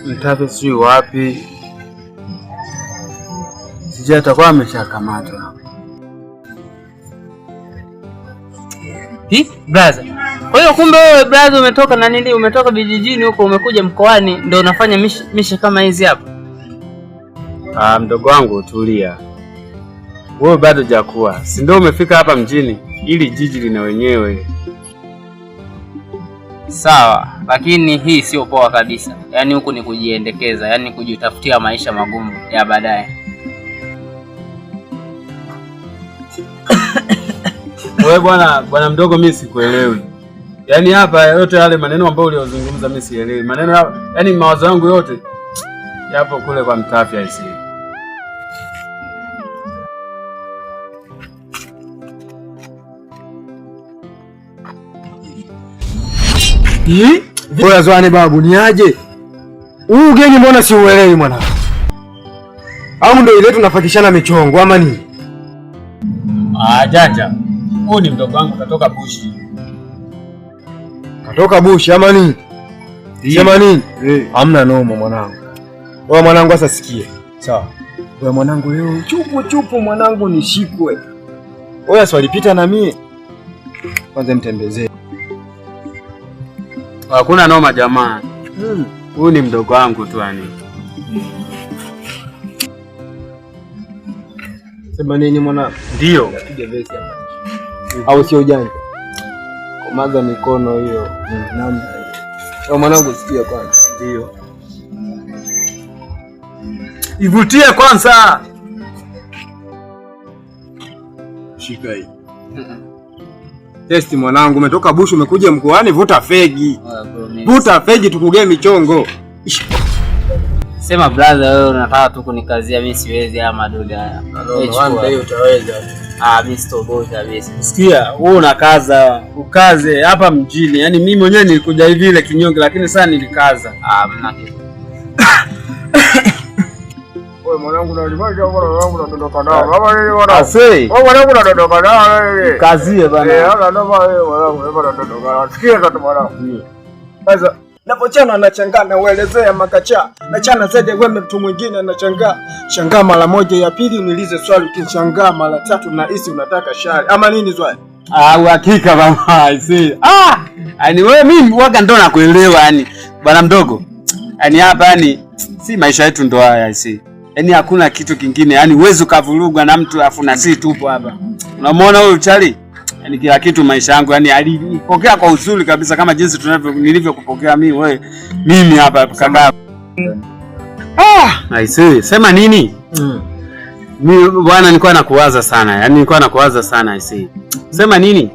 Mtave si wapi? Sije atakuwa ameshakamatwa. Brother. Kwa hiyo kumbe wewe brother umetoka na nini? Umetoka vijijini huko umekuja mkoani ndio unafanya mishe kama hizi hapa? Mdogo wangu tulia. Wewe bado hujakuwa. Si ndio umefika hapa mjini ili jiji lina wenyewe. Sawa, lakini hii sio poa kabisa. Yaani huku ni kujiendekeza, yaani kujitafutia maisha magumu ya baadaye. Wewe bwana mdogo, mimi sikuelewi. Yaani hapa yote yale maneno ambayo uliyozungumza mimi sielewi. Maneno yaani mawazo yangu yote yapo kule kwa Mtafya hizi. Wewe Zwane babu ni aje? Huu geni mbona siuelewi mwana? Au ndio ile tunafatishana michongo ama nini? Janja. Huyu ni mdogo wangu katoka bushi. Katoka bushi ama nini? Sema nini? Hamna noma mwanangu. Wewe mwanangu sasa sikie. Sawa. Wewe mwanangu leo chupu mwanangu nishikwe. Wewe swalipita na mie. Kwanza mtembezee. Hakuna noma jamaa. Huyu ni mdogo wangu tu yani. Sema nini mwana? Ndio. Piga vesi hapa. Au sio janja? Komaza mikono hiyo. Namna. Wewe mwanangu sikia kwanza. Ndio. Ivutie kwanza. Shika hii. Testi mwanangu, umetoka bushu umekuja mkoani, vuta fegi. Vuta fegi tukugee michongo. Sema brother, wewe unataka tu kunikazia, mimi siwezi haya madude haya. One day utaweza. Mimi sitoboa kabisa. Sikia, wewe unakaza, ukaze hapa mjini. Yaani mimi mwenyewe nilikuja hivi ile kinyonge lakini sasa nilikaza. Mna kitu. Wewe mwanangu na limaje mwanangu unadondoka nao. Baba yeye wana. Asei. Wewe mwanangu unadondoka nao wewe. Kazie bana. Ndio wewe mwanangu unadondoka. Sikia tatu mwanangu. Sasa napochana anachangana uelezea makacha. Nachana zaidi wewe mtu mwingine anachangaa. Shangaa mara moja ya pili uniulize swali ukishangaa mara tatu na hisi unataka shari. Ama nini swali? Uhakika baba. Asei. Yaani wewe mimi waga ndo nakuelewa yani. Bwana mdogo. Yaani hapa yani si maisha yetu ndo haya asei. Yaani hakuna kitu kingine. Yaani uwezo kavurugwa na mtu afu na sisi tupo hapa. Unamwona huyu Charlie? Yaani kila kitu maisha yangu yani alipokea kwa uzuri kabisa kama jinsi nilivyokupokea mimi hapa kaka. Aisee, sema nini? Mimi bwana nilikuwa nakuwaza sana. Yaani nilikuwa nakuwaza sana aisee. Sema nini?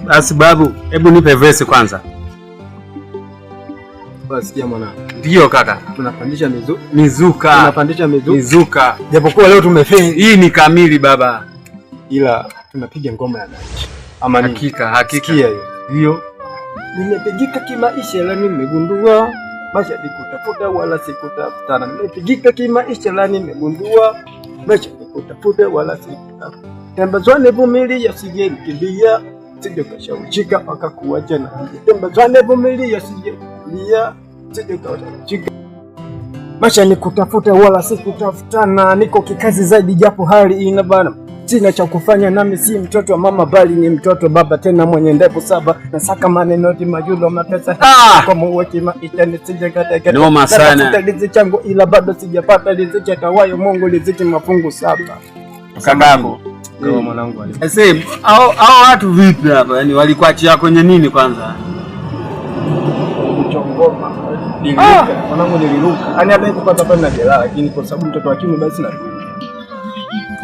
Basi babu, hebu nipe verse kwanza. Sikia mwanangu. Ndio kaka. Tunapandisha mizuka. Tunapandisha mizuka. Japokuwa leo tumefeli. Hii ni kamili baba. Ila tunapiga ngoma ya dance. Ama hakika. Sikia hiyo. Ndio. Nimepigika kimaisha la nimegundua. Maisha nikutafuta wala sikutafutana. Nimepigika kimaisha la nimegundua. Maisha nikutafuta wala sikutafutana. Tembezane vumilia sije nikimbia. Sije kashawishika mpaka kuacha na. Tembezane vumilia sije kulia. Sije kashawishika. Maisha nikutafuta wala sikutafutana. Niko kikazi zaidi japo hali ina bana. Sina cha kufanya nami si mtoto wa mama bali ni mtoto baba tena mwenye ndevu saba. Nasaka maneno ti majulo mapesa. Kwa muweki maisha nisije katika. Noma sana. Natafuta riziki changu ila bado sijapata riziki atawayo Mungu riziki mafungu saba. Kakako. Ndio mwanangu ali. Sasa hao watu vipi hapa? Yaani walikuachia kwenye nini kwanza? Chongoma. Mwanangu niliruka. Yaani hata kupata pale jela lakini kwa sababu mtoto wa kiume basi na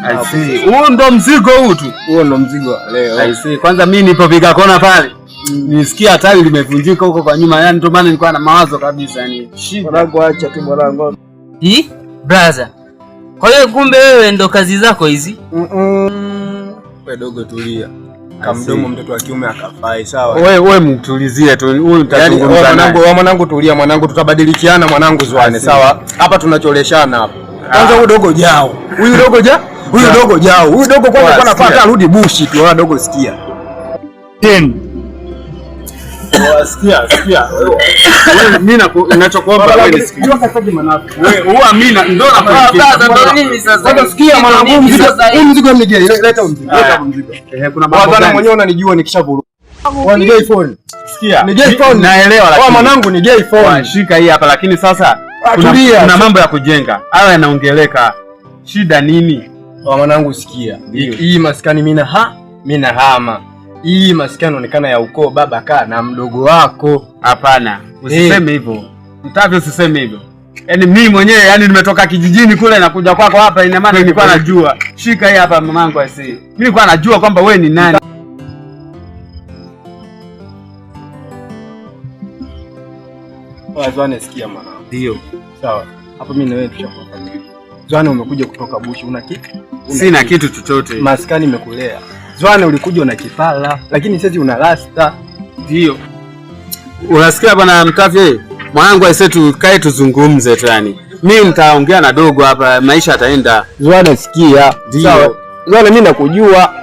I see. Huo ndo mzigo huu tu. Huo ndo mzigo leo. I see. Kwanza mimi nilipopiga kona pale, nisikia hatari limevunjika huko kwa nyuma. Yaani ndio maana nilikuwa na mawazo kabisa yani. Mwanangu acha tu mwanangu. Brother. Kwa hiyo kumbe wewe ndo kazi zako hizi? Wewe dogo tulia. Kamdomo mtoto wa kiume akafai sawa. Wewe mtulizie tu. Huyu tutazungumza naye. Mwanangu tulia mwanangu tutabadilikiana mwanangu Zwane sawa. Hapa tunacholeshana hapa. Kwanza huyu dogo jao. Huyu dogo jao. Huyu dogo jao. Huyu dogo kwanza anapata arudi bushi tu. Wala dogo sikia. Sikia. Wewe mimi ninachokuomba wewe nisikie. Wewe mimi ndo Ndo nini sasa? Sikia mwanangu, huu mzigo ni gay. Leta mzigo. Kuna bwana mwenyewe unanijua nikishavuru. Ni gay phone. Sikia. Ni gay phone. Naelewa lakini. Mwanangu ni gay phone. Shika hii hapa lakini sasa kuna mambo ya kujenga. Haya yanaongeleka. Shida nini? Mwanangu sikia. Hii maskani mimi na hama. Hii maskani inaonekana ya ukoo baba kaa na mdogo wako. Hapana, usiseme hivyo. Mtavyo usiseme hivyo. Yaani mimi mwenyewe nimetoka kijijini kule na kuja kwako hapa ina maana nilikuwa najua. Shika hii hapa mamangu asi. Mimi nilikuwa najua kwamba wewe ni nani. Zwane sikia mwanangu. Ndio. Sawa. Hapo mimi na wewe tushakuwa. Zwane umekuja kutoka bushi una kitu? Sina kitu chochote. Maskani imekulea. Zwane ulikuja una kipala, lakini sasa una rasta. Ndio. Unasikia bwana Mtafye? Mwanangu aise tukae tuzungumze tu yani. Mimi nitaongea na dogo hapa, maisha yataenda. Zwane sikia. Sawa. Zwane mimi nakujua.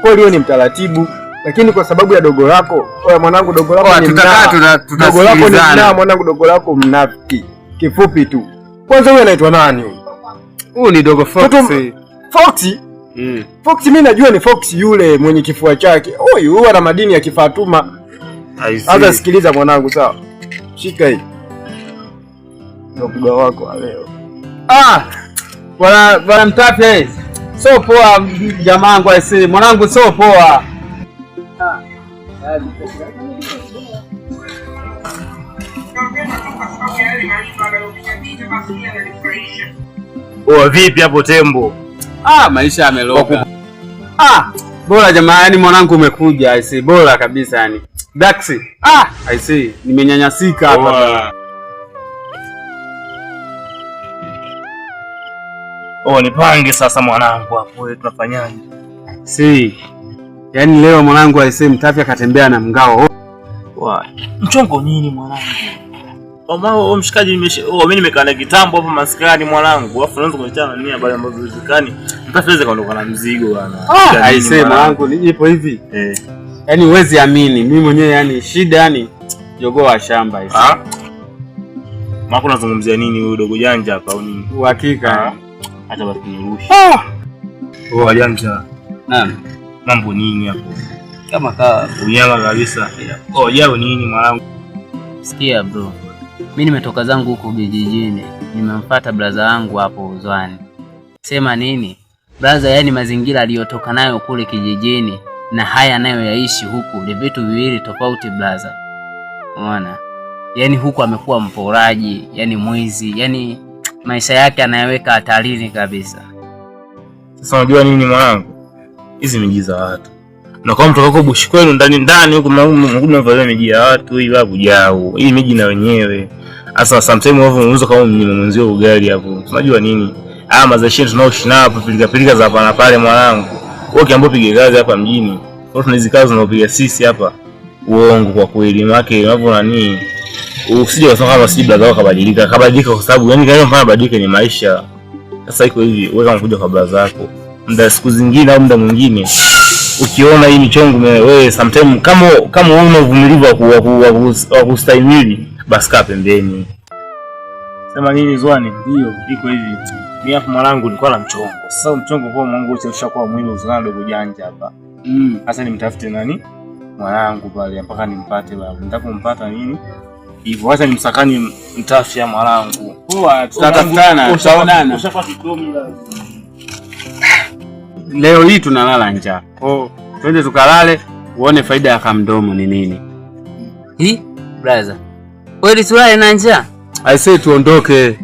Kwa hiyo ni mtaratibu, lakini kwa sababu ya dogo lako, wewe mwanangu dogo lako ni dogo lako ni mwanangu dogo lako mnafiki. Kifupi tu. Kwanza wewe unaitwa nani huyu? Huyu ni dogo Fox. Fox? Fox mimi najua ni Fox yule mwenye kifua chake. Huyu ana madini ya Kifatuma. Sasa sikiliza mwanangu sawa. Shika hii. Ndio wako leo. Bwana Mtafye. So poa jamaa wangu aise. Mwanangu so poa. Vipi hapo tembo? Maisha yameloka. Bora jamaa mwanangu umekuja aise bora kabisa yani. Daxi. Aise nimenyanyasika hapa. Nipange sasa mwanangu hapo wewe tunafanyaje? Yaani leo mwanangu aise Mtafye akatembea na mngao. Mchongo nini mwanangu? Mshikaji mimi nimekaa na kitambo hapo maskani mwanangu. Alafu unaanza kuachana nini habari ambazo zizikani? Mtafye kaondoka na mzigo bwana. Aise mwanangu nipo hivi. Yaani huwezi amini mimi mwenyewe shida jogoo wa shamba hivi. Mako unazungumzia nini huyo dogo janja hapa au nini? Uhakika. Hata basi nirushi. Janja. Naam. Mambo nini hapo? Kama kaa unyama kabisa. Jao nini mwanangu? Sikia bro. Mimi nimetoka zangu huko kijijini. Nimemfuata brother wangu hapo Uzwani. Sema nini? Brother mazingira aliyotoka nayo kule kijijini na haya anayoyaishi huku ni vitu viwili tofauti brother. Unaona? Huku amekuwa mporaji, mwizi, maisha yake anayaweka hatarini kabisa. Sasa unajua nini mwanangu? Hizi miji za watu. Na kama mtoka huko bushi kwenu ndani huko mnavaa miji ya watu hii babu jao. Hii miji na wenyewe. Sasa sometimes wao unaweza kama mwenzio ugali hapo. Unajua nini? Mazashi tunaoishi nao hapo pilika za hapa na pale mwanangu. Wewe kiambo pige kazi hapa mjini. Wao tuna hizo kazi tunaopiga sisi hapa. Uongo kwa kweli make unavyo nani? Usije wasema kama si brother wako kabadilika kwa sababu kama mpaka badilike ni maisha. Sasa iko hivi, wewe kama kuja kwa brother wako muda siku zingine au muda mwingine ukiona hii michongo wewe sometimes kama wewe una uvumilivu wa kustahimili basi kaa pembeni. Sema nini Zwane? Ndio iko hivi. Mimi hapo mwanangu nilikuwa na mchongo. Sasa mchongo kwa mwanangu ushakuwa mwili uzana dogo janja hapa. Sasa nimtafute nani? Mwanangu pale mpaka nimpate babu. Nitakompata nini? Hivyo acha nimsakani Mtafye mwanangu. Poa tutatafutana. Tutaonana. Ushakuwa kikomi la. Leo hii tunalala njaa. Twende tukalale uone faida ya kamdomo ni nini. Brother. Wewe tulale na njaa? I say tuondoke.